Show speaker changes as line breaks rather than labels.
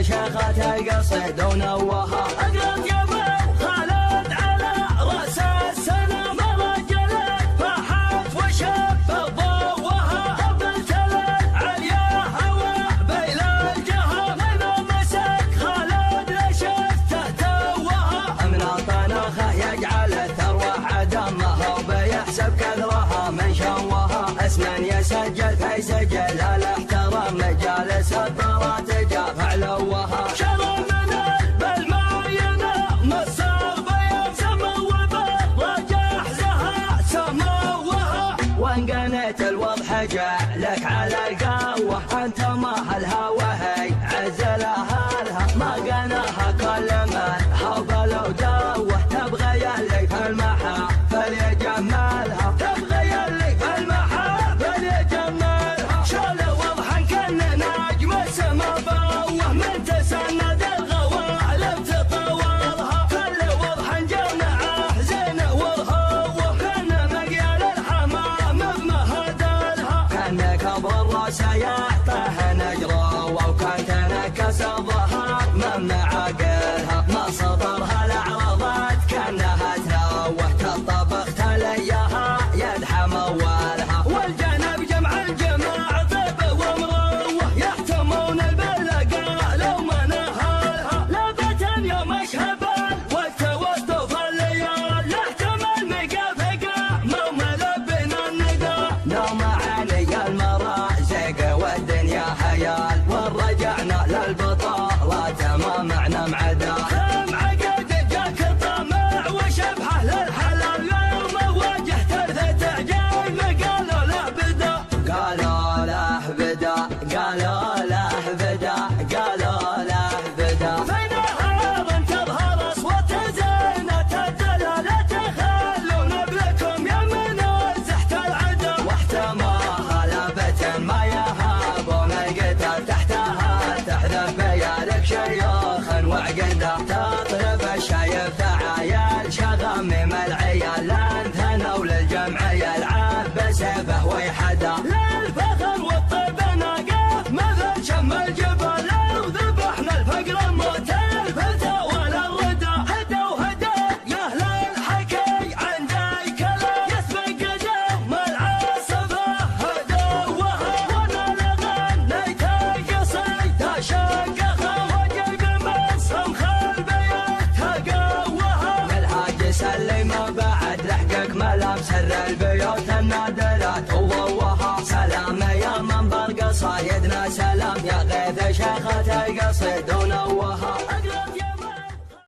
شيخة القصيد ونوها.
اقرب جبل خالد على راس السنة مرجلت فاحت وشب ضوها. قبلت العليا هوى بين الجهة من مسك خالد لشفته توها.
من طناخه يجعل الثروة عدمها وبيحسب كثرها من شوها. اسما يسجل في سجل الاحترام مجالس الطرات جاف علوها.
شرى من بالماينة مصر بيوم سمو بالرجح زها سموها.
وان قنيت الوضح جعلك على القوة انت ما الهوى هي عزلها لها. ما قناها كل من حوض لو دوه. تبغى يلي في المحا فليجملها.
تبغى يلي في المحا فليجملها. شال وضحا كان نجم السما بوه من تسند الغوالب تطورها. كل وضحا جمعه زين والهوه كان مقيال الحمام بمهدلها.
كان كبر الراس يعطيه نجره وكان تنكس الظهر من معاقلها. ما سطرها الاعراضات كانها تروه. كالطبخ تليها يدحم اولها.
والجنب جمع الجماع طيب ومروه يحتمون البلقاء لو ما نهالها. لابة يوم شهبان والتوسط في الليال يحتمل مقافقة مو ملبنا النداء.
نوم علي المرازق والدنيا هيال ورجعنا للبطالة ما معنا معدال.
كم عقد جاك الطمع وشبحه للحلال يوم واجهت الفتعجاي قالوا له بدا.
قالوا له بدا قالوا له بدا قالوا له بدا.
في نهار تظهر اصوات زينة الدلالة تخلون بلكم يا من زحت العدا.
واحتماها لابة ما يهابون القتال تحتها تحذف بيالك شيوخ وعقده. تطرب الشايب تعايل شغمم العيال لانثنوا للجمع يلعب بسيفه ويحدا.
للفخر والطيب ناقف مثل شم الجبل لو ذبحنا الفقر موت الفتى ولا الردى. هدى وهدى يا اهل الحكي عندي كلام يسبق قدم العاصفه هدوها. وانا لغنيت القصيد شقها وجيب مصهم خل بيت قوها.
الحاج سلم بعد لحقك ملام سر البيوت النادرات وضوها. سلام يا من بالقصايدنا سلام يا غيث شيخة القصيد ونوها.